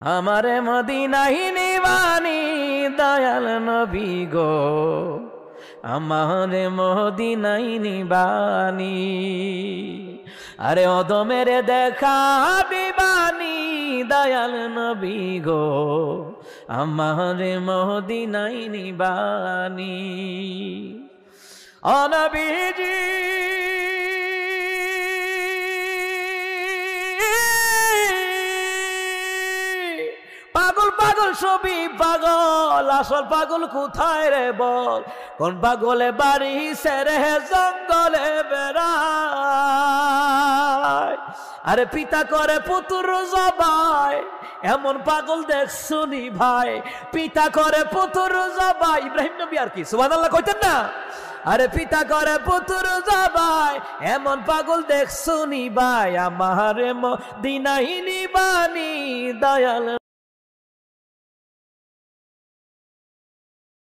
আমারে মদিনায় নিবানি দয়াল নবী গো, আমারে মদিনায় নিবানি। আরে অদমের দেখা দিবানি দয়াল নবী গো, আমারে মদিনায় নিবানি। ও নবীজি পাগল পাগল সবই পাগল, আসল পাগল কোথায় রে বল? কোন পাগলে বাড়ি সেরে জঙ্গলে বেড়ায়। আরে পিতা করে পুতুর জবাই, এমন পাগল দেখছুনি ভাই। পিতা করে পুতুর জবাই, ইব্রাহিম নবী আর কি সুবহানাল্লাহ কইতেন না? আরে পিতা করে পুতুর জবাই, এমন পাগল দেখছুনি ভাই। আমারে মদিনায় নিবানি দয়াল